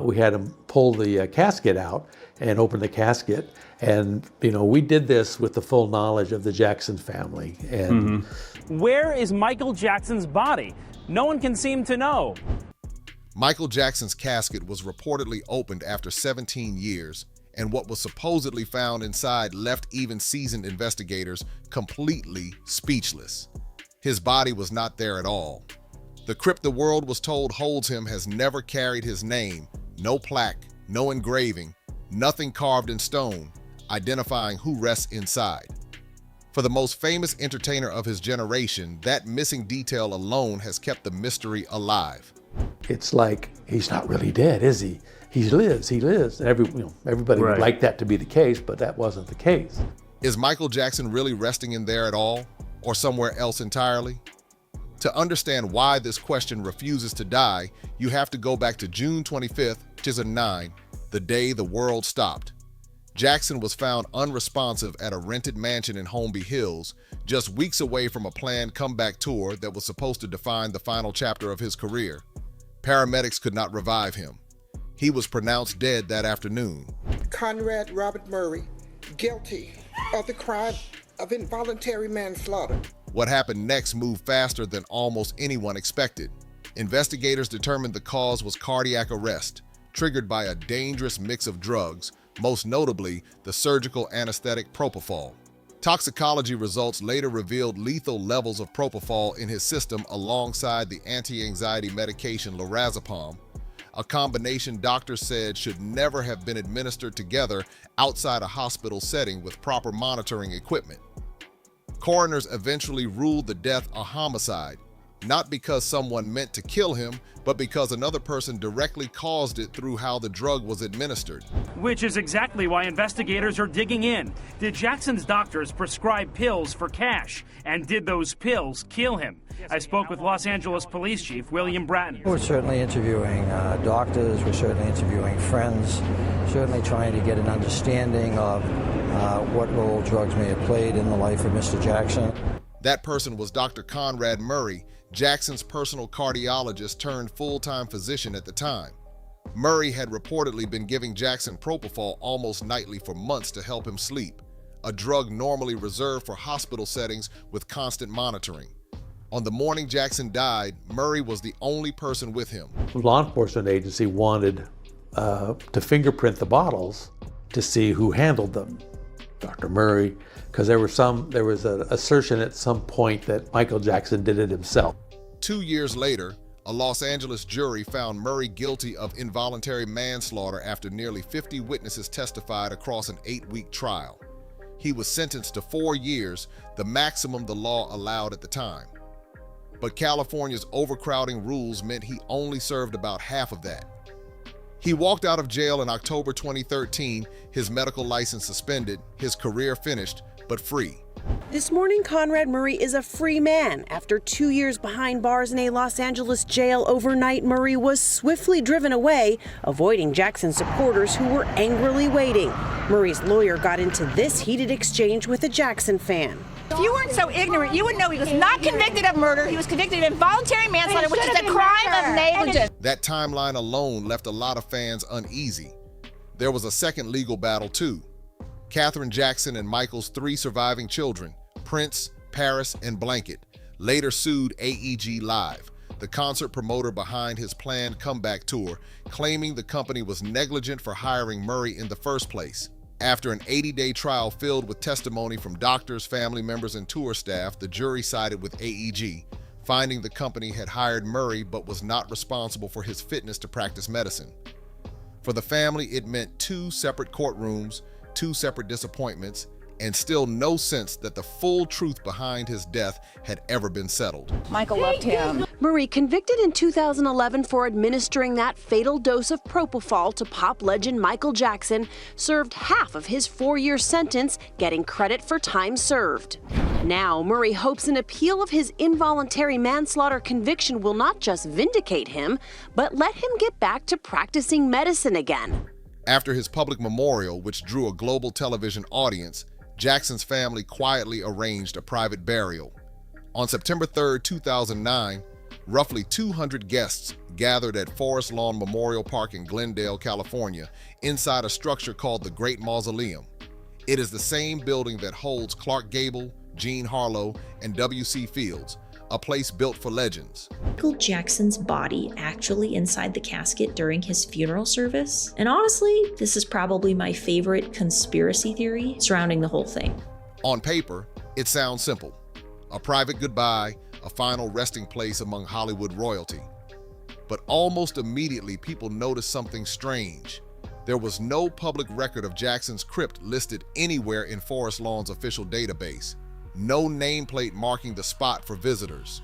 We had him pull the casket out and open the casket. And, we did this with the full knowledge of the Jackson family. And Where is Michael Jackson's body? No one can seem to know. Michael Jackson's casket was reportedly opened after 17 years, and what was supposedly found inside left even seasoned investigators completely speechless. His body was not there at all. The crypt the world was told holds him has never carried his name, no plaque, no engraving, nothing carved in stone, identifying who rests inside. For the most famous entertainer of his generation, that missing detail alone has kept the mystery alive. It's like, he's not really dead, is he? He lives. And everybody would like that to be the case, but that wasn't the case. Is Michael Jackson really resting in there at all, or somewhere else entirely? To understand why this question refuses to die, you have to go back to June 25th, 2009, the day the world stopped. Jackson was found unresponsive at a rented mansion in Holmby Hills, just weeks away from a planned comeback tour that was supposed to define the final chapter of his career. Paramedics could not revive him. He was pronounced dead that afternoon. Conrad Robert Murray, guilty of the crime of involuntary manslaughter. What happened next moved faster than almost anyone expected. Investigators determined the cause was cardiac arrest, triggered by a dangerous mix of drugs, most notably the surgical anesthetic propofol. Toxicology results later revealed lethal levels of propofol in his system alongside the anti-anxiety medication lorazepam, a combination doctors said should never have been administered together outside a hospital setting with proper monitoring equipment. Coroners eventually ruled the death a homicide, not because someone meant to kill him, but because another person directly caused it through how the drug was administered. Which is exactly why investigators are digging in. Did Jackson's doctors prescribe pills for cash? And did those pills kill him? I spoke with Los Angeles Police Chief William Bratton. We're certainly interviewing doctors, we're certainly interviewing friends, certainly trying to get an understanding of what role drugs may have played in the life of Mr. Jackson. That person was Dr. Conrad Murray, Jackson's personal cardiologist turned full-time physician at the time. Murray had reportedly been giving Jackson propofol almost nightly for months to help him sleep, a drug normally reserved for hospital settings with constant monitoring. On the morning Jackson died, Murray was the only person with him. The law enforcement agency wanted to fingerprint the bottles to see who handled them. Dr. Murray, because there was an assertion at some point that Michael Jackson did it himself. 2 years later, a Los Angeles jury found Murray guilty of involuntary manslaughter after nearly 50 witnesses testified across an 8-week trial. He was sentenced to 4 years, the maximum the law allowed at the time. But California's overcrowding rules meant he only served about half of that. He walked out of jail in October 2013, his medical license suspended, his career finished, but free. This morning, Conrad Murray is a free man. After 2 years behind bars in a Los Angeles jail overnight, Murray was swiftly driven away, avoiding Jackson supporters who were angrily waiting. Murray's lawyer got into this heated exchange with a Jackson fan. If you weren't so ignorant, you would know he was not convicted of murder. He was convicted of involuntary manslaughter, which is a crime of negligence. That timeline alone left a lot of fans uneasy. There was a second legal battle, too. Katherine Jackson and Michael's 3 surviving children, Prince, Paris, and Blanket, later sued AEG Live, the concert promoter behind his planned comeback tour, claiming the company was negligent for hiring Murray in the first place. After an 80-day trial filled with testimony from doctors, family members, and tour staff, the jury sided with AEG, finding the company had hired Murray but was not responsible for his fitness to practice medicine. For the family, it meant 2 separate courtrooms, 2 separate disappointments, and still no sense that the full truth behind his death had ever been settled. Michael loved him. Murray, convicted in 2011 for administering that fatal dose of propofol to pop legend Michael Jackson, served half of his 4-year sentence, getting credit for time served. Now, Murray hopes an appeal of his involuntary manslaughter conviction will not just vindicate him, but let him get back to practicing medicine again. After his public memorial, which drew a global television audience, Jackson's family quietly arranged a private burial. On September 3, 2009, Roughly 200 guests gathered at Forest Lawn Memorial Park in Glendale, California, inside a structure called the Great Mausoleum. It is the same building that holds Clark Gable, Jean Harlow, and W.C. Fields, a place built for legends. Michael Jackson's body actually inside the casket during his funeral service. And honestly, this is probably my favorite conspiracy theory surrounding the whole thing. On paper, it sounds simple. A private goodbye, a final resting place among Hollywood royalty. But almost immediately, people noticed something strange. There was no public record of Jackson's crypt listed anywhere in Forest Lawn's official database. No nameplate marking the spot for visitors.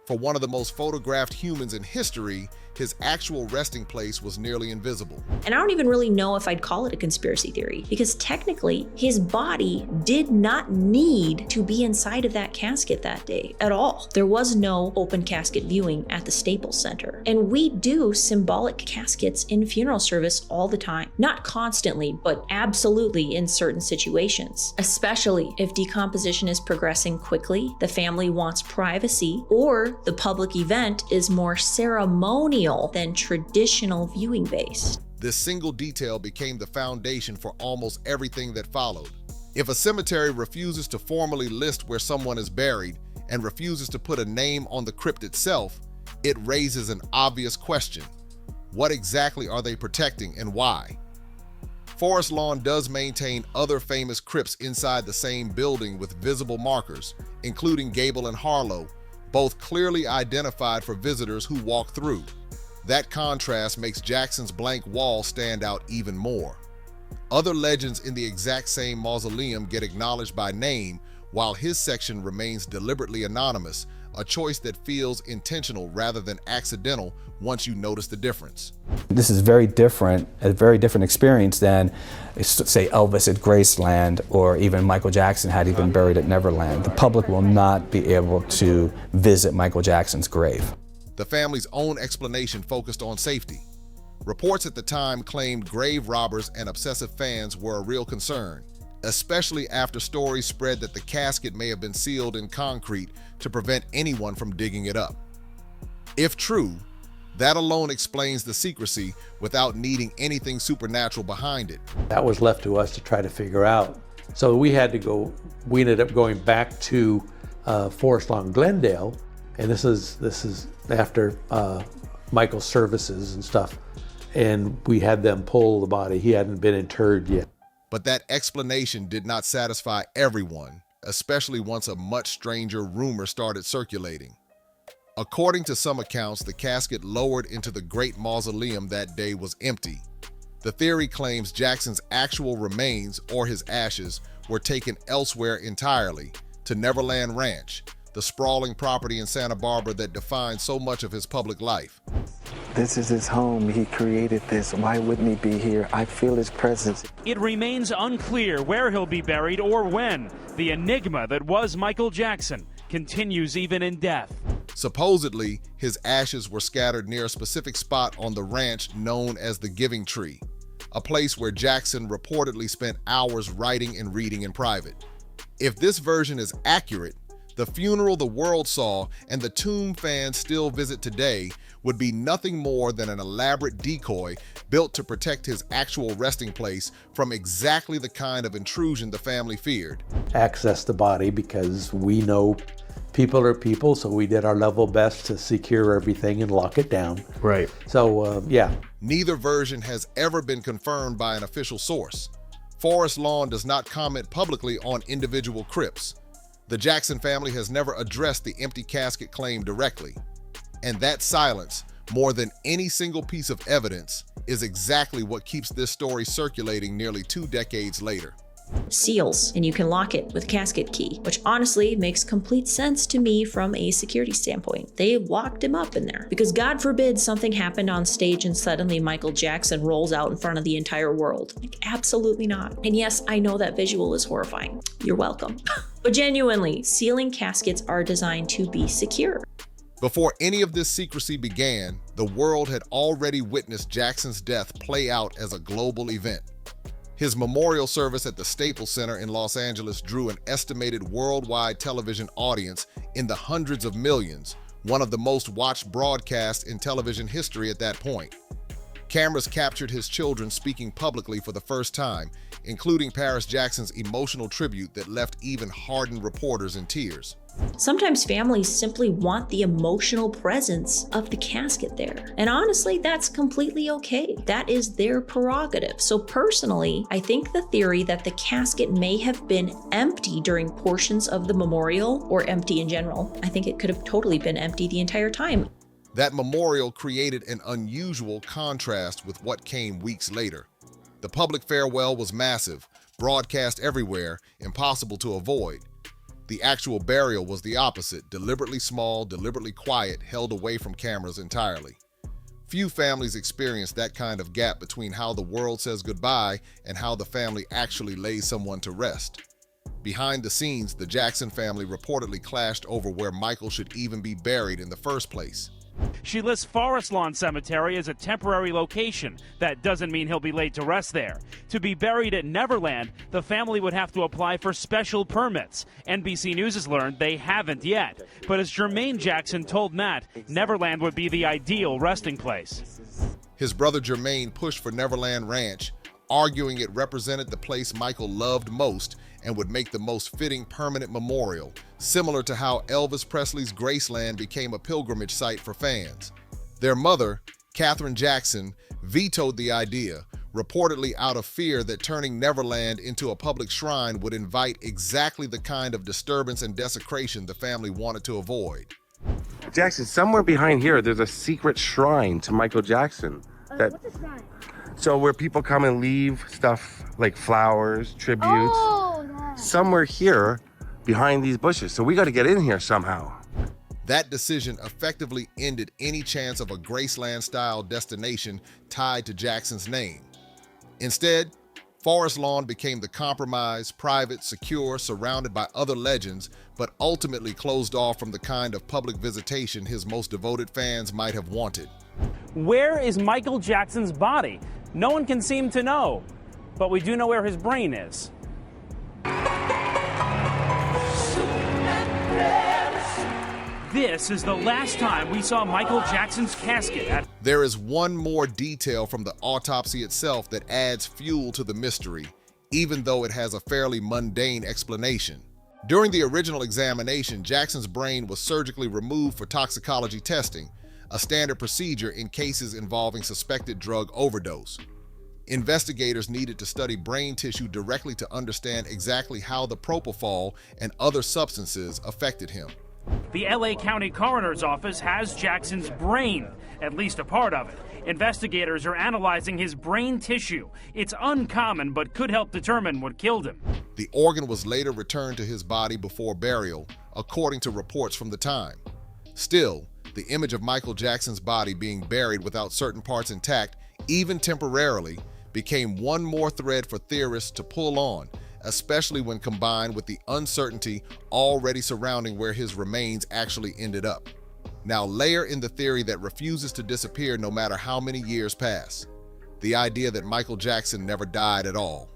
For one of the most photographed humans in history, his actual resting place was nearly invisible. And I don't even really know if I'd call it a conspiracy theory, because technically his body did not need to be inside of that casket that day at all. There was no open casket viewing at the Staples Center. And we do symbolic caskets in funeral service all the time. Not constantly, but absolutely in certain situations. Especially if decomposition is progressing quickly, the family wants privacy, or the public event is more ceremonial than traditional viewing based. This single detail became the foundation for almost everything that followed. If a cemetery refuses to formally list where someone is buried and refuses to put a name on the crypt itself, it raises an obvious question. What exactly are they protecting and why? Forest Lawn does maintain other famous crypts inside the same building with visible markers, including Gable and Harlow, both clearly identified for visitors who walk through. That contrast makes Jackson's blank wall stand out even more. Other legends in the exact same mausoleum get acknowledged by name, while his section remains deliberately anonymous, a choice that feels intentional rather than accidental once you notice the difference. This is very different, a very different experience than, say, Elvis at Graceland, or even Michael Jackson had he been buried at Neverland. The public will not be able to visit Michael Jackson's grave. The family's own explanation focused on safety. Reports at the time claimed grave robbers and obsessive fans were a real concern, especially after stories spread that the casket may have been sealed in concrete to prevent anyone from digging it up. If true, that alone explains the secrecy without needing anything supernatural behind it. That was left to us to try to figure out. So we ended up going back to Forest Lawn Glendale, and this is after Michael's services and stuff, and we had them pull the body. He hadn't been interred yet. But that explanation did not satisfy everyone, especially once a much stranger rumor started circulating. According to some accounts, the casket lowered into the Great Mausoleum that day was empty. The theory claims Jackson's actual remains, or his ashes, were taken elsewhere entirely, to Neverland Ranch, the sprawling property in Santa Barbara that defined so much of his public life. This is his home. He created this. Why wouldn't he be here? I feel his presence. It remains unclear where he'll be buried or when. The enigma that was Michael Jackson continues even in death. Supposedly, his ashes were scattered near a specific spot on the ranch known as the Giving Tree, a place where Jackson reportedly spent hours writing and reading in private. If this version is accurate, the funeral the world saw and the tomb fans still visit today would be nothing more than an elaborate decoy built to protect his actual resting place from exactly the kind of intrusion the family feared. Access the body, because we know people are people, so we did our level best to secure everything and lock it down. Right. So, yeah. Neither version has ever been confirmed by an official source. Forest Lawn does not comment publicly on individual crypts. The Jackson family has never addressed the empty casket claim directly. And that silence, more than any single piece of evidence, is exactly what keeps this story circulating nearly 2 decades later. Seals, and you can lock it with a casket key, which honestly makes complete sense to me from a security standpoint. They locked him up in there because God forbid something happened on stage and suddenly Michael Jackson rolls out in front of the entire world. Like, absolutely not. And yes, I know that visual is horrifying. You're welcome. But genuinely, sealing caskets are designed to be secure. Before any of this secrecy began, the world had already witnessed Jackson's death play out as a global event. His memorial service at the Staples Center in Los Angeles drew an estimated worldwide television audience in the hundreds of millions, one of the most watched broadcasts in television history at that point. Cameras captured his children speaking publicly for the first time, including Paris Jackson's emotional tribute that left even hardened reporters in tears. Sometimes families simply want the emotional presence of the casket there. And honestly, that's completely okay. That is their prerogative. So personally, I think the theory that the casket may have been empty during portions of the memorial, or empty in general, I think it could have totally been empty the entire time. That memorial created an unusual contrast with what came weeks later. The public farewell was massive, broadcast everywhere, impossible to avoid. The actual burial was the opposite, deliberately small, deliberately quiet, held away from cameras entirely. Few families experience that kind of gap between how the world says goodbye and how the family actually lays someone to rest. Behind the scenes, the Jackson family reportedly clashed over where Michael should even be buried in the first place. She lists Forest Lawn Cemetery as a temporary location. That doesn't mean he'll be laid to rest there. To be buried at Neverland, the family would have to apply for special permits. NBC News has learned they haven't yet. But as Jermaine Jackson told Matt, Neverland would be the ideal resting place. His brother Jermaine pushed for Neverland Ranch, arguing it represented the place Michael loved most and would make the most fitting permanent memorial, similar to how Elvis Presley's Graceland became a pilgrimage site for fans. Their mother, Catherine Jackson, vetoed the idea, reportedly out of fear that turning Neverland into a public shrine would invite exactly the kind of disturbance and desecration the family wanted to avoid. Jackson, somewhere behind here, there's a secret shrine to Michael Jackson. What's a shrine? So where people come and leave stuff like flowers, tributes. Oh, yeah. Somewhere here behind these bushes. So we got to get in here somehow. That decision effectively ended any chance of a Graceland-style destination tied to Jackson's name. Instead, Forest Lawn became the compromise, private, secure, surrounded by other legends, but ultimately closed off from the kind of public visitation his most devoted fans might have wanted. Where is Michael Jackson's body? No one can seem to know, but we do know where his brain is. This is the last time we saw Michael Jackson's casket. There is one more detail from the autopsy itself that adds fuel to the mystery, even though it has a fairly mundane explanation. During the original examination, Jackson's brain was surgically removed for toxicology testing, a standard procedure in cases involving suspected drug overdose. Investigators needed to study brain tissue directly to understand exactly how the propofol and other substances affected him. The LA County Coroner's Office has Jackson's brain, at least a part of it. Investigators are analyzing his brain tissue. It's uncommon, but could help determine what killed him. The organ was later returned to his body before burial, according to reports from the time. Still, the image of Michael Jackson's body being buried without certain parts intact, even temporarily, became one more thread for theorists to pull on, especially when combined with the uncertainty already surrounding where his remains actually ended up. Now layer in the theory that refuses to disappear no matter how many years pass: the idea that Michael Jackson never died at all.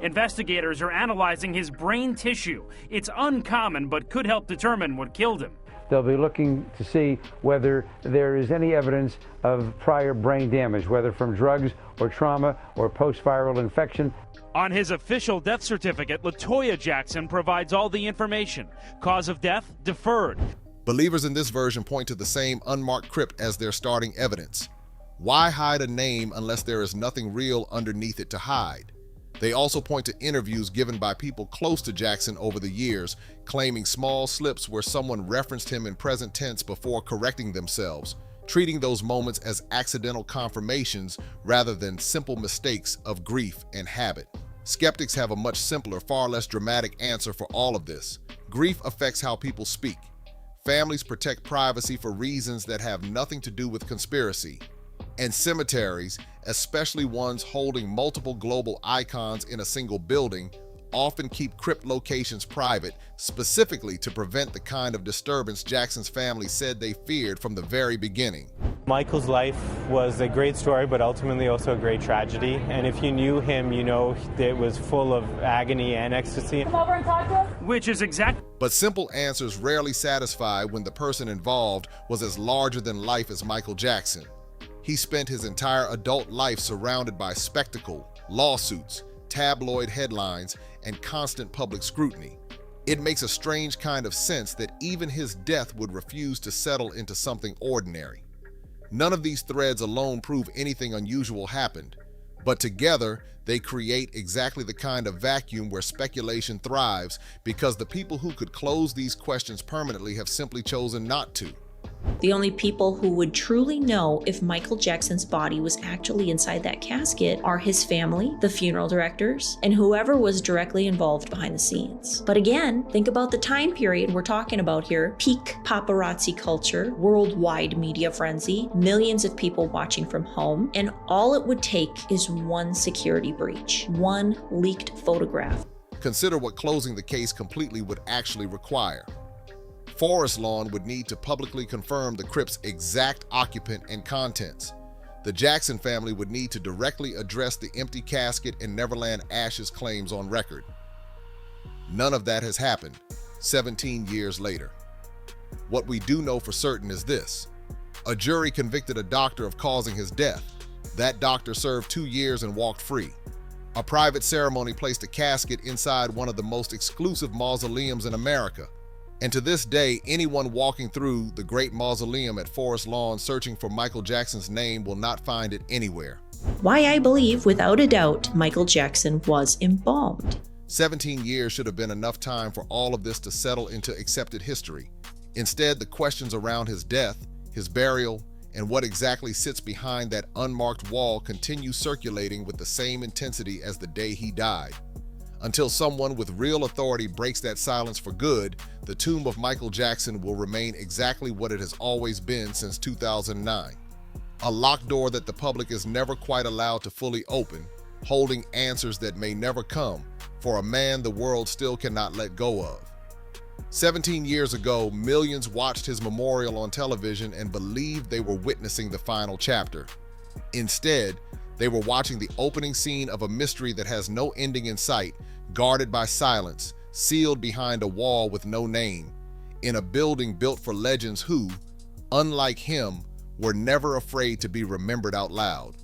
Investigators are analyzing his brain tissue. It's uncommon, but could help determine what killed him. They'll be looking to see whether there is any evidence of prior brain damage, whether from drugs or trauma or post-viral infection. On his official death certificate, LaToya Jackson provides all the information. Cause of death, deferred. Believers in this version point to the same unmarked crypt as their starting evidence. Why hide a name unless there is nothing real underneath it to hide? They also point to interviews given by people close to Jackson over the years, claiming small slips where someone referenced him in present tense before correcting themselves, treating those moments as accidental confirmations rather than simple mistakes of grief and habit. Skeptics have a much simpler, far less dramatic answer for all of this. Grief affects how people speak. Families protect privacy for reasons that have nothing to do with conspiracy. And cemeteries, especially ones holding multiple global icons in a single building, often keep crypt locations private, specifically to prevent the kind of disturbance Jackson's family said they feared from the very beginning. Michael's life was a great story, but ultimately also a great tragedy. And if you knew him, you know it was full of agony and ecstasy. Come over and talk to him. Which is exactly. But simple answers rarely satisfy when the person involved was as larger than life as Michael Jackson. He spent his entire adult life surrounded by spectacle, lawsuits, tabloid headlines, and constant public scrutiny. It makes a strange kind of sense that even his death would refuse to settle into something ordinary. None of these threads alone prove anything unusual happened, but together they create exactly the kind of vacuum where speculation thrives because the people who could close these questions permanently have simply chosen not to. The only people who would truly know if Michael Jackson's body was actually inside that casket are his family, the funeral directors, and whoever was directly involved behind the scenes. But again, think about the time period we're talking about here. Peak paparazzi culture, worldwide media frenzy, millions of people watching from home, and all it would take is one security breach, one leaked photograph. Consider what closing the case completely would actually require. Forest Lawn would need to publicly confirm the crypt's exact occupant and contents. The Jackson family would need to directly address the empty casket and Neverland ashes claims on record. None of that has happened 17 years later. What we do know for certain is this: a jury convicted a doctor of causing his death. That doctor served 2 years and walked free. A private ceremony placed a casket inside one of the most exclusive mausoleums in America. And to this day, anyone walking through the great mausoleum at Forest Lawn searching for Michael Jackson's name will not find it anywhere. Why I believe, without a doubt, Michael Jackson was embalmed. 17 years should have been enough time for all of this to settle into accepted history. Instead, the questions around his death, his burial, and what exactly sits behind that unmarked wall continue circulating with the same intensity as the day he died. Until someone with real authority breaks that silence for good, the tomb of Michael Jackson will remain exactly what it has always been since 2009. A locked door that the public is never quite allowed to fully open, holding answers that may never come for a man the world still cannot let go of. 17 years ago, millions watched his memorial on television and believed they were witnessing the final chapter. Instead, they were watching the opening scene of a mystery that has no ending in sight, guarded by silence, sealed behind a wall with no name, in a building built for legends who, unlike him, were never afraid to be remembered out loud.